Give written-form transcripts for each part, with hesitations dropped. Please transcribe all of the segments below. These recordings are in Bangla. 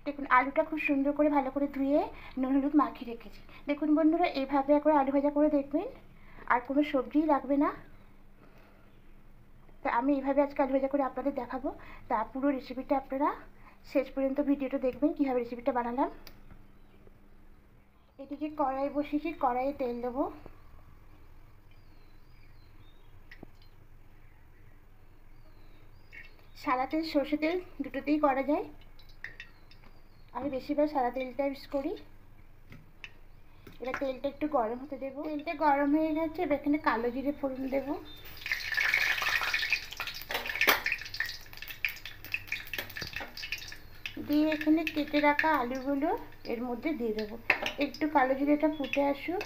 দেখুন আলুটা খুব সুন্দর করে ভালো করে ধুয়ে নুন হলুদ মাখিয়ে রেখেছি। দেখুন বন্ধুরা, এইভাবে একবার আলু ভাজা করে দেখবেন, আর কোনো সবজিই লাগবে না। তা আমি এইভাবে আজকে আলু ভাজা করে আপনাদের দেখাবো। তা পুরো রেসিপিটা আপনারা শেষ পর্যন্ত ভিডিওটা দেখবেন কীভাবে রেসিপিটা বানালাম। এদিকে কড়াই বসিয়েছি, কড়াইয়ে তেল দেবো। সাদা তেল সর্ষে তেল দুটোতেই করা যায়, আমি বেশিরভাগ সাদা তেলটা ইউজ করি। এবার তেলটা একটু গরম হতে দেবো। তেলটা গরম হয়ে গেছে, এবার এখানে কালো জিরে ফোড়ন দেবো। দিয়ে এখানে কেটে রাখা আলুগুলো এর মধ্যে দিয়ে দেবো। একটু কালো জিরেটা ফুটে আসুক।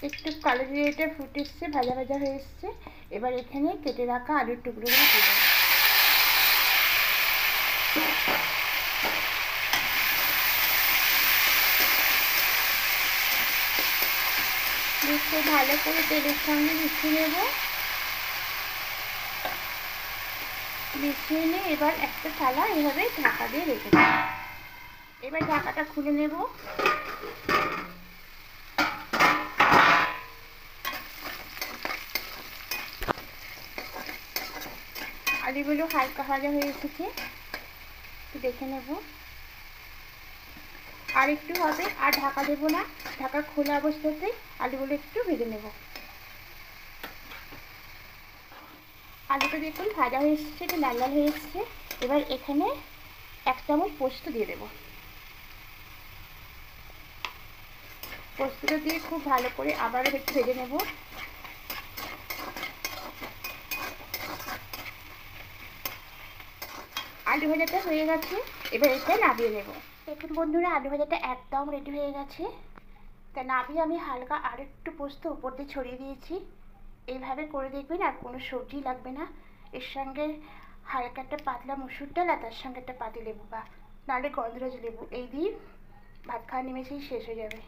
একটু কালো জিরেটা ফুটে এসছে, ভাজা ভাজা হয়ে এসছে। এবার এখানে কেটে রাখা আলুর টুকরোগুলো দিয়ে দেবো। খুব ভালো করে তেলের সঙ্গে মিশিয়ে নেব। মিশিয়ে নিয়ে এবার একটা থালা এভাবে ঢাকা দিয়ে রেখে দেব। এবার ঢাকাটা খুলে নেব। আলুগুলো হালকা ভাজা হয়ে এসেছে, একটু দেখে নেব। আর একটু হবে, আর ঢাকা দেবো না, ঢাকা খোলা অবস্থাতে আলুগুলো একটু ভেজে নেব। আলুটা দেখুন ভাজা হয়ে এসছে, একটু লাল লাল হয়ে এসছে। এবার এখানে 1 চামচ পোস্ত দিয়ে দেবো। পোস্তটা দিয়ে খুব ভালো করে আবারও একটু ভেজে নেব। আলু ভাজাটা হয়ে গেছে, এবার এটা নামিয়ে নেব। দেখুন বন্ধুরা, আলু ভাজাটা একদম রেডি হয়ে গেছে। তা নামিয়ে আমি হালকা আর একটু পোস্ত উপর দিয়ে ছড়িয়ে দিয়েছি। এইভাবে করে দেখবেন, আর কোনো সবজি লাগবে না। এর সঙ্গে হালকা একটা পাতলা মসুর ডাল, আর তার সঙ্গে একটা পাতি লেবু বা নাহলে গন্ধরাজ লেবু, এই দিয়ে ভাত খাওয়া নিমেষেই শেষ হয়ে যাবে।